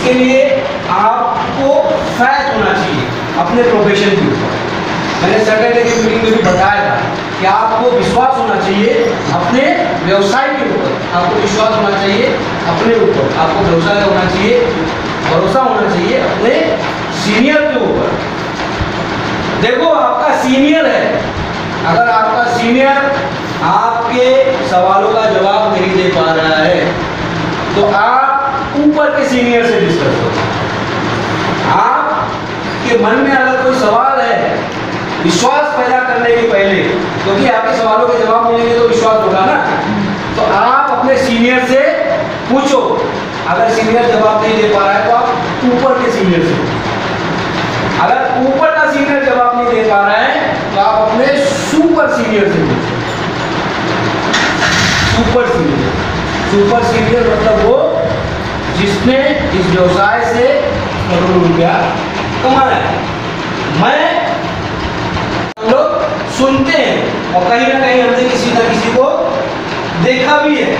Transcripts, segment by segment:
इसके लिए आपको फैक्ट होना चाहिए अपने प्रोफेशन के ऊपर। मैंने सैटरडे की मीटिंग में भी बताया था कि आपको विश्वास होना चाहिए अपने व्यवसाय के ऊपर, आपको विश्वास होना चाहिए अपने ऊपर, आपको व्यवसाय होना चाहिए, भरोसा होना चाहिए अपने सीनियर के ऊपर। देखो आपका सीनियर है, अगर आपका सीनियर आपके सवालों का जवाब नहीं दे पा रहा है तो आप ऊपर के सीनियर से डिस्कस करो। आपके मन में अगर कोई सवाल है, विश्वास पैदा करने के पहले, क्योंकि आपके सवालों के जवाब मिलेंगे तो विश्वास होगा ना, तो आप अपने सीनियर से पूछो। अगर सीनियर जवाब नहीं दे पा रहा है तो आप ऊपर के सीनियर से पूछो। अगर ऊपर का सीनियर जवाब नहीं दे पा रहा है तो आप अपने सुपर सीनियर से पूछो। सुपर सीनियर, सुपर सीनियर मतलब वो जिसने इस व्यवसाय से करोड़ों रुपया कमाया है। मैं हम लोग सुनते हैं और कहीं ना कहीं हमने किसी ना किसी को देखा भी है,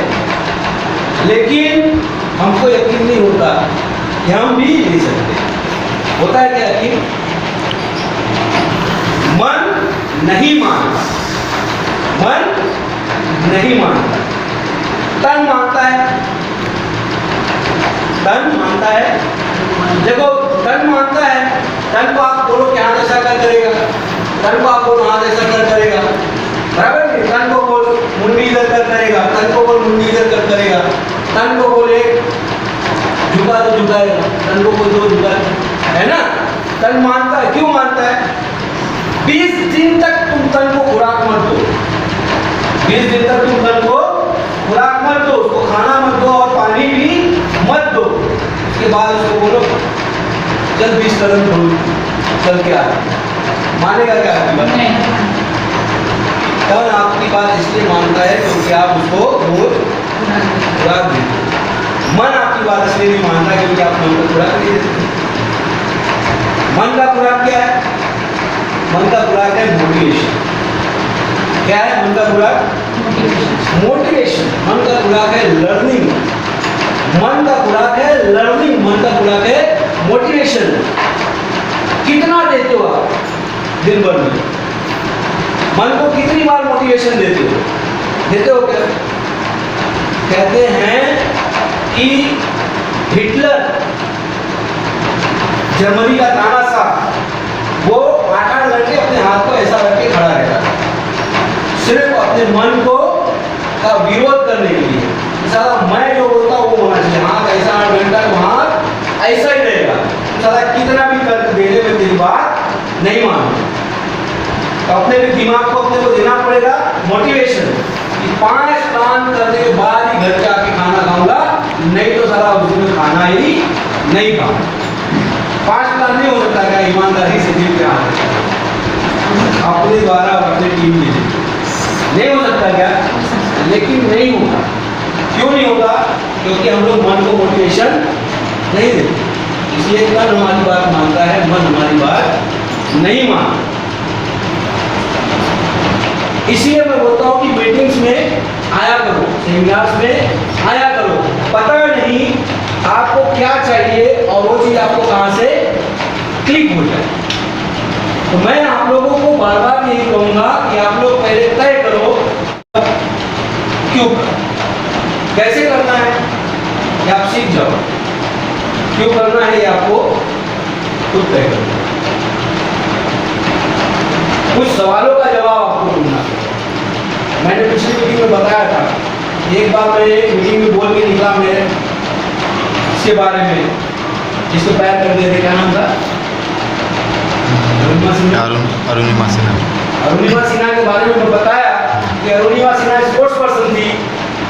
लेकिन हमको यकीन नहीं होता कि हम भी ले सकते। होता है क्या कि मन नहीं मानता, मन नहीं मानता, तन मानता है, तन मानता है। देखो तन मानता है, तन को आप बोलो कि हाथ ऐसा कर करेगा, तन को आप बोलो हाथ ऐसा कर करेगा, बराबर नहीं? तन को बोल मुंडी इधर कर करेगा, तन को बोल मुंडी इधर कर करेगा, तन को बोले झुका तो झुकाएगा, तन को बोल दो झुका, है ना? तन मानता है। क्यों मानता है? 20 दिन तक तुम तन को खुराक मत दो, 20 दिन तक तुम तन को खुराक मत दो, उसको खाना मत दो और पानी भी मत दो। उसके बाद उसको बोलो चल 20 कदम चल के आ, मानेगा क्या आपकी बात? तन आपकी बात इसलिए मानता है क्योंकि आप उसको रोज खुराक देते। मन आपकी बात इसलिए नहीं मानता क्योंकि आप मन को खुराक नहीं देते। मन का खुराक क्या है? मन का खुराक है मोटिवेशन। क्या है मन का खुराक? मोटिवेशन। मन का खुराक है लर्निंग, मन का खुराक है लर्निंग, मन का खुराक है मोटिवेशन। कितना देते हो आप दिन भर में? मन को कितनी बार मोटिवेशन देते हो? देते हो क्या? कहते हैं कि हिटलर, जर्मनी का तानाशाह, वो 8-8 घंटे अपने हाथ को ऐसा रख के खड़ा रहता था, सिर्फ अपने मन को का विरोध करने के लिए। साला मैं जो बोलता हूँ वो होना चाहिए, हाथ ऐसा 8 घंटा तो हाथ ऐसा ही रहेगा। साला कितना भी तर्क देने में तेरी बात नहीं मानूंगा। तो अपने भी दिमाग को अपने को देना पड़ेगा मोटिवेशन कि 5 प्लान करने के बाद ही घर के आके खाना खाऊंगा, नहीं तो साला उसमें खाना ही नहीं खाऊंगा। 5 प्लान नहीं हो सकता क्या? ईमानदारी से दिल पे अपने द्वारा अपने टीम में नहीं हो सकता क्या? लेकिन नहीं होता। क्यों नहीं होता? क्योंकि हम लोग मन को मोटिवेशन नहीं देते। इसलिए तन हमारी बात मानता है, मन हमारी बात नहीं मानता। इसलिए मैं बोलता हूँ कि मीटिंग्स में आया करो, सेमिनार्स में आया करो। पता नहीं आपको क्या चाहिए और वो चीज़ आपको कहाँ से क्लिक हो जाए। तो मैं आप लोगों को बार बार यही कहूँगा कि आप लोग पहले तय करो क्यों, कैसे करना है ये आप सीख जाओ, क्यों करना है ये आपको खुद तय करना। कुछ सवालों का जवाब आपको ढूंढना है। मैंने पिछली मीटिंग में बताया था, एक बार मैं मीटिंग में बोल के निकला मैं इसके बारे में, जिसको पैर कर दिए थे, क्या नाम था? अरुणिमा सिन्हा। अरुणिमा सिन्हा के बारे में मैं बताया कि अरुणिमा सिन्हा स्पोर्ट्स पर्सन थी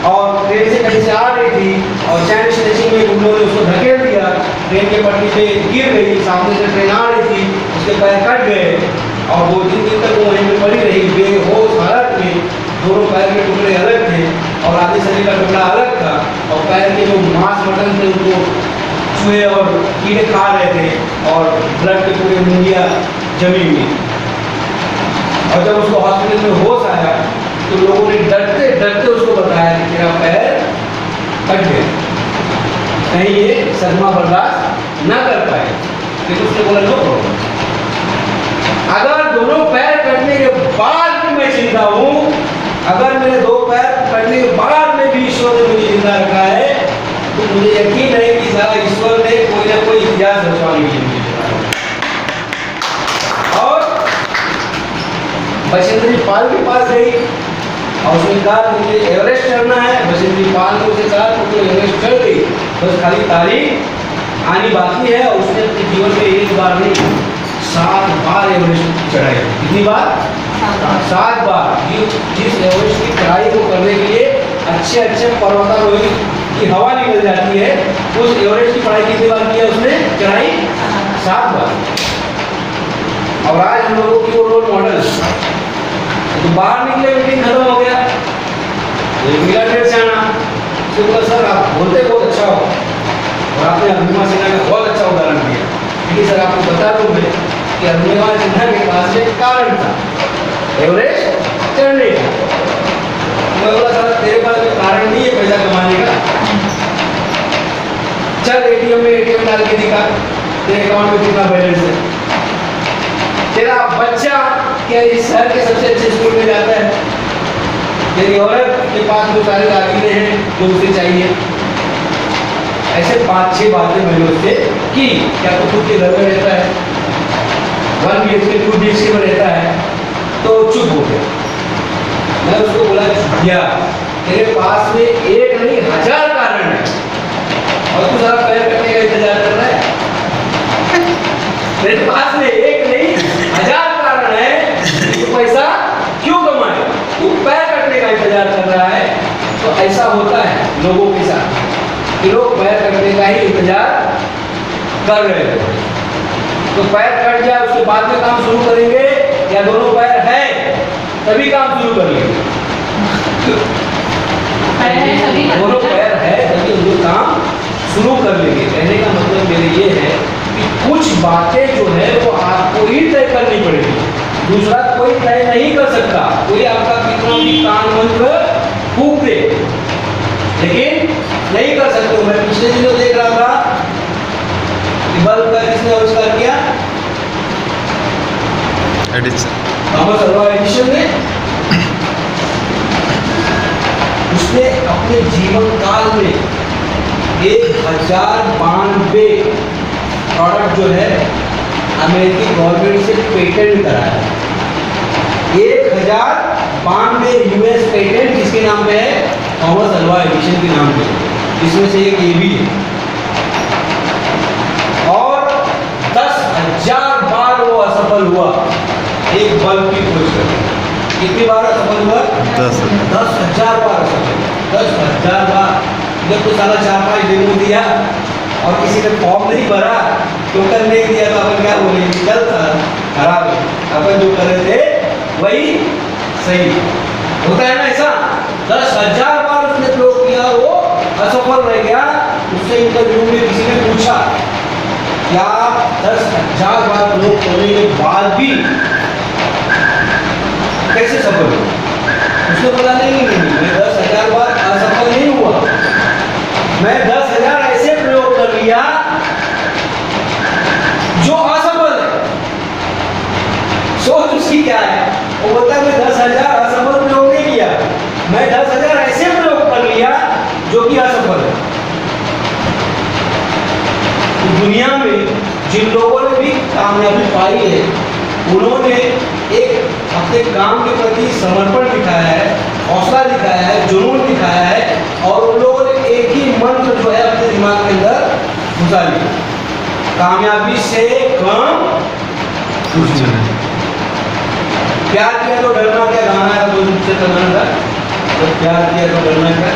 और ट्रेन से कहीं से आ रही थी और चैन स्टेशन में उन लोगों ने उसको धकेल दिया, ट्रेन के पटरी पे गिर गई, सामने से ट्रेन आ रही थी, उसके पैर कट गए और 2-3 दिन तक वो वहीं पे पड़ी रही बेहोश हालत में। दोनों पैर के टुकड़े अलग थे और आधे शरीर का टुकड़ा अलग था और पैर के जो मांस मटन थे उनको चूहे और कीड़े खा रहे थे और ब्लड के पूरे मुंगिया जमी हुई। और जब उसको हॉस्पिटल में होश आया तो लोगों ने डरते डरते उसको बताया कि तेरा पैर कट गया, कहीं ये सदमा बर्दाश्त ना कर पाए, लेकिन उसने बोला नो प्रॉब्लम। अगर दोनों पैर कटने के बाद भी मैं जिंदा हूँ, अगर मेरे दो पैर कटने के बाद में भी ईश्वर ने मुझे जिंदा रखा है, तो मुझे यकीन है कि सारा ईश्वर ने कोई ना कोई इतिहास रचवाने के लिए मुझे जिंदा रखा। और बचेंद्री पाल के पास गई और उसने कहा मुझे एवरेस्ट चढ़ना है। बचेंद्री पाल ने उसे कहा तो एवरेस्ट चढ़ गई, बस खाली तारीख आनी बाकी है। और उसने अपने जीवन में एक बार नहीं 7 बार एवरेस्ट चढ़ाई। कितनी बार? 7 बार। जिस एवरेस्ट की चढ़ाई को करने के लिए अच्छे अच्छे पर्वतारोही की हवा निकल जाती है, उस एवरेस्ट की चढ़ाई कितनी बार किया उसने? चढ़ाई 7 बार। और आज हम लोगों की वो रोल मॉडल। तो बाहर निकले, मीटिंग खत्म हो गया, मिला डेढ़ से आना, उसने बोला सर आप बोलते बहुत अच्छा हो और आपने अरुणिमा सिन्हा का बहुत अच्छा उदाहरण दिया, लेकिन सर आपको बता दूं मैं कि अरुणिमा सिन्हा के पास एक कारण था एवरेस्ट चढ़ने का। मैं बोला सर तेरे पास कोई कारण नहीं है पैसा कमाने का, चल एटीएम में एटीएम डाल के दिखा तेरे अकाउंट में कितना बैलेंस है। तेरा बच्चा क्या इस शहर के सबसे अच्छे स्कूल में जाता है, तेरी औरत के पास जो सारे दाखिले हैं जो उसे चाहिए। ऐसे 5-6 बातें मैंने उससे की। क्या तो खुद के घर में रहता है, 1 BHK 2 BHK में रहता है, तो चुप हो गया। मैं उसको बोला भैया तेरे पास में एक नहीं 1000 कारण है और तू सारा पैर कटने का इंतजार कर रहा है। तेरे पास में एक नहीं 1000 कारण है, तू पैसा क्यों कमाए, तू पैर कटने का इंतजार कर रहा है। तो ऐसा होता है लोगों के साथ कि लोग पैर कटने का ही इंतजार कर रहे हैं। तो पैर कट जाए उसके बाद में काम शुरू करेंगे, या दोनों पैर है तभी काम शुरू कर लेंगे? दोनों पैर है तभी उनको काम शुरू कर लेंगे। कहने का मतलब मेरे ये है कि कुछ बातें जो है वो आपको ही तय करनी पड़ेगी, दूसरा कोई तय नहीं कर सकता। कोई आपका कितना भी कान मंत्र फूंक दे, लेकिन नहीं कर सकते। मैं पिछले दिनों देख रहा था कि बल्ब का किसने आविष्कार किया? एडिसन। थॉमस अल्वा एडिसन ने। उसने अपने जीवन काल में 1092 प्रोडक्ट जो है अमेरिकी गवर्नमेंट से पेटेंट कराया। 1092 यूएस पेटेंट किसके नाम पे है? थॉमस अल्वा एडिसन के नाम पे। इसमें से एक ये भी है। और 10,000 बार वो असफल हुआ एक बल्ब की खोज करके। कितनी बार असफल हुआ? 10,000 बार असफल। 10,000 बार। जब तो साला 4-5 डेमो दिया और किसी ने फॉर्म नहीं भरा, टोकन नहीं दिया, तो अपन क्या बोलेंगे? चल खराब है, अपन जो कर रहे थे वही सही होता है ना। ऐसा 10,000 बार उसने प्रयोग किया, वो असफल रह गया। उससे इंटरव्यू में किसी ने पूछा क्या 10,000 बार प्रयोग करने के बाद भी कैसे सफल हो? उसने बोला नहीं, मैं 10,000 बार असफल नहीं हुआ, मैं 10,000 ऐसे प्रयोग कर लिया जो असफल है। सोच उसकी क्या है? वो बोलता है मैं 10,000 असफल प्रयोग नहीं किया, मैं 10,000 ऐसे प्रयोग कर लिया जो कि असफल है। तो दुनिया में जिन लोगों ने भी कामयाबी पाई है, उन्होंने एक अपने काम के प्रति समर्पण दिखाया है, हौसला दिखाया है, जुनून दिखाया है, और उन लोगों ने एक ही मंत्र जो है अपने दिमाग के अंदर घुसा लिया, कामयाबी से कम कुछ नहीं। प्यार किया तो डरना क्या गाना है, तो मुझसे गाना था, तो प्यार किया तो डरना क्या?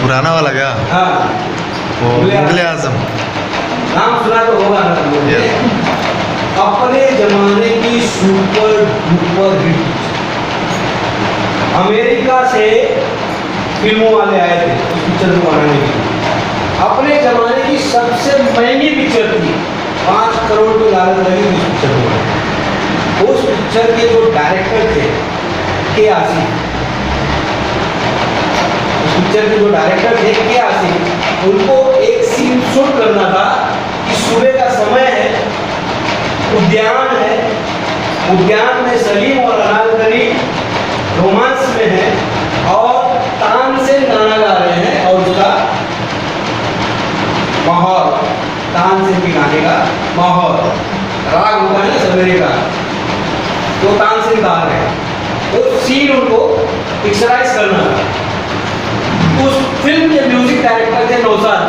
पुराना वाला क्या? हाँ, वो मुगले आजम। नाम सुना तो होगा ना तुम लोगों ने। अपने जमाने की सुपर डुपर हिट। अमेरिका से फिल्मों वाले आए थे उस पिक्चर को बनाने के लिए। अपने जमाने की सबसे महंगी पिक्चर थी, 5 करोड़ की लागत लगी उस पिक्चर को बनाने। उस पिक्चर के जो डायरेक्टर थे के आसिफ, उस पिक्चर के जो डायरेक्टर थे के आसिफ, उनको एक सीन शूट करना था उद्यान है, उद्यान में सलीम और अनारकली रोमांस में है और तानसेन गाना गा रहे हैं और उसका माहौल, तानसेन के गाने का माहौल, राग होता है ना सवेरे का, तो तानसेन गा रहे हैं, तो सीन उनको पिक्चराइज करना था। उस फिल्म के म्यूजिक डायरेक्टर थे नौशाद,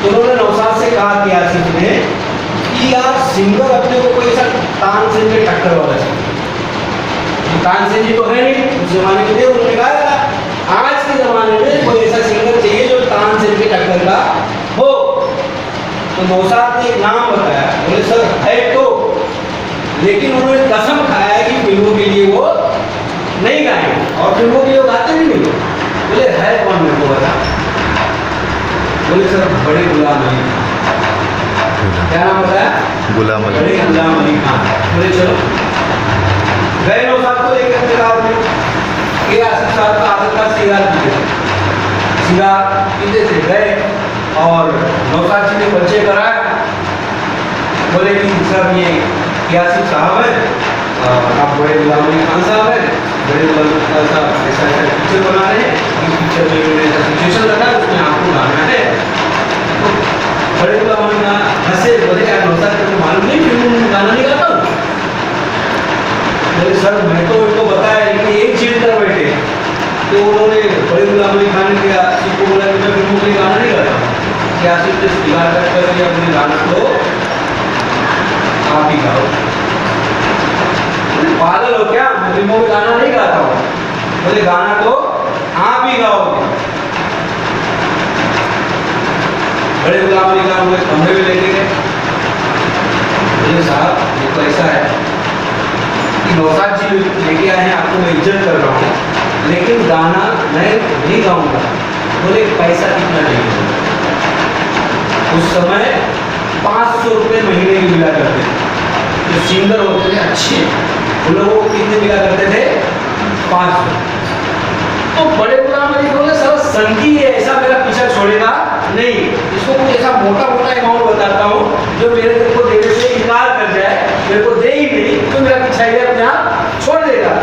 उन्होंने नौशाद से कहा कि आसिफ ने कि यार सिंगर अपने को कोई ऐसा तानसेन में टक्कर वाला चाहिए। तानसेन जी तो है नहीं उस जमाने के लिए, उन्होंने कहा आज के जमाने में कोई ऐसा सिंगर चाहिए जो तानसेन के टक्कर का हो। तो नौशाद ने एक नाम बताया, बोले सर है तो, लेकिन उन्होंने कसम खाया कि फिल्मों के लिए वो नहीं गाएंगे और फिल्मों के लिए वो गाते भी नहीं। बोले है कौन मेरे को बता। बोले सर बड़े गुलाम अली खान। क्या नाम बताया? गुलाम अली। बड़े गुलाम अली खान। बोले चलो, गए नौशाद को लेकर अपने कार में, ये आसिफ साहब का आदत था सिगार पीते थे, सिगार पीते थे। गए और नौशाद जी ने परिचय कराया, बोले कि सर ये आसिफ साहब है, आप बड़े गुलाम अली खान साहब हैं, बड़े गुलाम साहब ऐसा ऐसा पिक्चर बना रहे हैं, इस पिक्चर में मैंने ऐसा सिचुएशन रखा है उसमें आपको गाना है। तो बड़े गुलाम अली खान हंसे, बोले यार नौशाद को मालूम नहीं फिल्म में गाना नहीं गाता हूँ। बोले सर मैं तो उनको बताया कि एक जीत कर बैठे, तो उन्होंने बड़े गुलाम अली खान ने आसिफ को बोला कि मैं फिल्मों के लिए गाना नहीं गाता हूँ, कि आसिफ ने सिगार कर दिया अपने गाना तो आप ही गाओ। पागल हो क्या, मैं फिल्मों में गाना नहीं गाता हूँ। बोले गाना तो आप ही गाओगे। बड़े गुलाम अली खान मुझे कमरे में लेके गए, बोले साहब ये तो ऐसा है कि नौशाद जी लेके आए हैं, आपको मैं इज्जत कर रहा हूँ, लेकिन गाना मैं नहीं गाऊंगा। बोले पैसा कितना चाहिए? उस समय 500 रुपये महीने की मिला करते थे, जो सिंगर होते थे अच्छे उन लोगों को कितने मिला करते थे? 500। तो बड़े गुलाम अली बोले सर संगी है, ऐसा मेरा पीछा छोड़ेगा नहीं, इसको कुछ ऐसा मोटा मोटा अमाउंट बताता हूँ जो मेरे को देने से इनकार कर जाए, मेरे को दे ही नहीं तो मेरा पीछा ही अपने आप छोड़ देगा।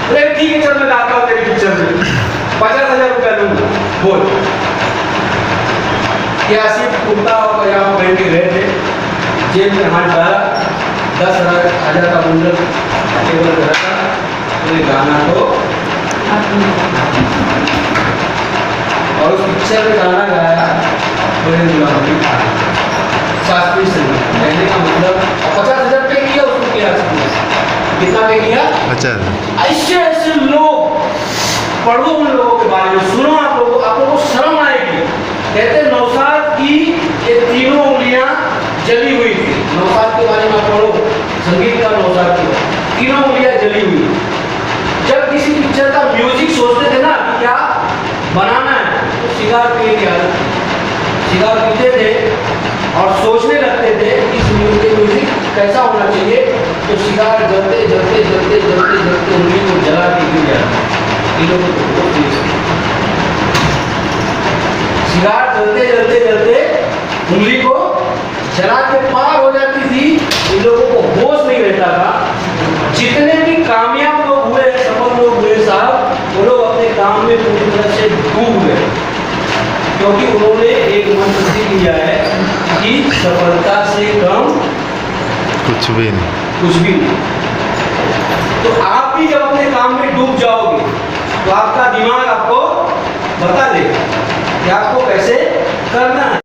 बोले ठीक है चल मैं गाता हूँ तेरी पिक्चर में, 50,000 रुपया लूंगा। बोल क्या सिर्फ कुर्ता और पजामा पहन के गए थे, जेब में हाथ डाला, 10,000 का बंडल टेबल पर रखा, बोले गाना तो और उस पिक्चर में गाना गाया बड़े गुलाम अली खान, शास्त्रीय संगीत। कहने का मतलब 50,000 पे किया उसको, किया कितना पे किया? अच्छा। ऐसे ऐसे लोग, पढ़ो उन लोगों के बारे में, सुनो आप लोगों को शर्म आएगी। कहते नौशाद की ये तीनों उंगलियां जली हुई थी। नौशाद के बारे में पढ़ो, संगीत का नौशाद की तीनों उंगलियां जली हुई। जब किसी पिक्चर का म्यूजिक सोचते थे ना कि क्या बनाना है, तो सिगार पीने की आदत थी, सिगार पीते थे और सोचने लगते थे कि इस म्यूजिक कैसा होना चाहिए, तो सिगार जलते जलते जलते जलते जलते उंगली को जला के गिर जाता। सिगार जलते जलते जलते उंगली को जला के पार हो जाती थी, इन लोगों को होश नहीं रहता था। जितने भी कामयाब लोग हुए, सफल लोग हुए साहब, वो लोग अपने काम में पूरी तरह से डूब गए, क्योंकि उन्होंने एक मंत्र सीख लिया है कि सफलता से कम कुछ भी नहीं, कुछ भी नहीं। तो आप भी जब अपने काम में डूब जाओगे तो आपका दिमाग आपको बता देगा कि आपको कैसे करना है।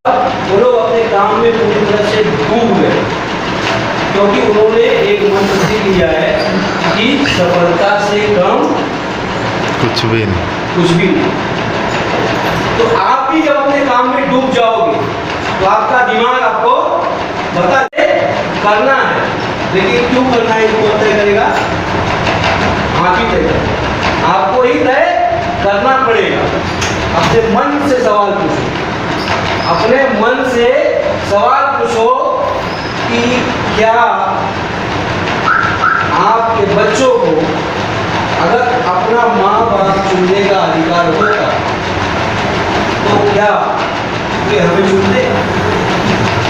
वो लोग अपने काम में पूरी तरह से डूब गए, क्योंकि उन्होंने एक मंत्र सीख लिया है कि सफलता से कम कुछ भी नहीं, कुछ भी नहीं। तो आप भी जब अपने काम में डूब जाओगे तो आपका दिमाग आपको बता दे करना है, लेकिन क्यों करना है इसको तय करेगा आप ही तय करेगा, आपको ही तय करना पड़ेगा। अपने मन से सवाल पूछो, अपने मन से सवाल पूछो कि क्या आपके बच्चों को अगर अपना माँ बाप चुनने का अधिकार होता तो क्या वे हमें चुनते?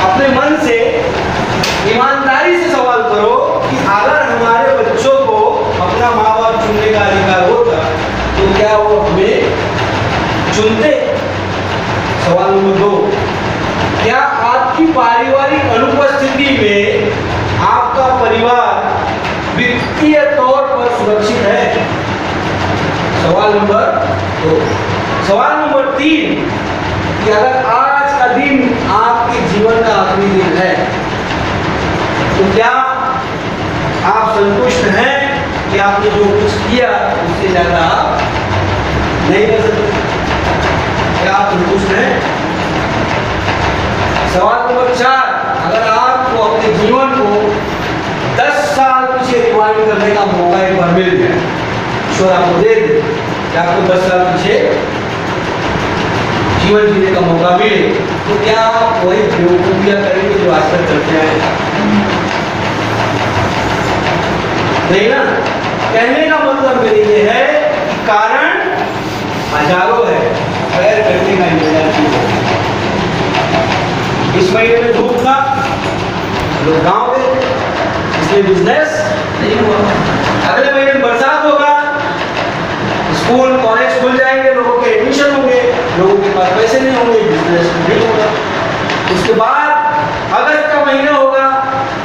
अपने मन से ईमानदारी से चुनते? सवाल नंबर 2, क्या आपकी पारिवारिक अनुपस्थिति में आपका परिवार वित्तीय तौर पर सुरक्षित है? सवाल नंबर 2। सवाल नंबर 3, कि अगर आज का दिन आपके जीवन का आखिरी दिन है तो क्या आप संतुष्ट हैं कि आपने जो कुछ किया उससे ज्यादा आप नहीं कर सकते? क्या आप संतुष्ट हैं? सवाल नंबर 4, अगर आपको अपने जीवन को 10 साल पीछे रिवाइंड करने का मौका एक बार मिल जाए, ईश्वर आपको दे दे कि आपको 10 साल पीछे जीवन जीने का मौका मिले, तो क्या आप वही बेवकूफियां करेंगे जो आज तक करते हैं? नहीं ना। कहने का मतलब मेरे ये है कि कारण हजारों है, खैर करने का इंतजार कीजिए। इस महीने में धूप था, लोग गांव गए, इसलिए बिजनेस नहीं हुआ। अगले महीने में बरसात होगा, स्कूल कॉलेज खुल जाएंगे, लोगों के एडमिशन होंगे, लोगों के पास पैसे नहीं होंगे, बिजनेस नहीं होगा। उसके बाद अगस्त का महीना होगा,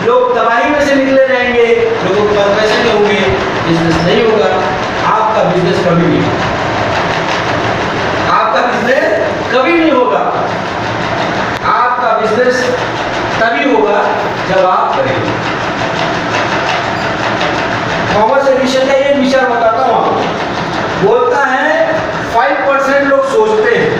लोग तबाही में से निकले जाएंगे, लोगों के पास पैसे नहीं होंगे, बिजनेस नहीं होगा। आपका बिजनेस कभी नहीं होगा, आपका बिजनेस कभी नहीं होगा। आपका बिजनेस तभी होगा जब आप करेंगे। थॉमस एडिसन का एक विचार बताता हूं आपको। बोलता है 5% लोग सोचते हैं,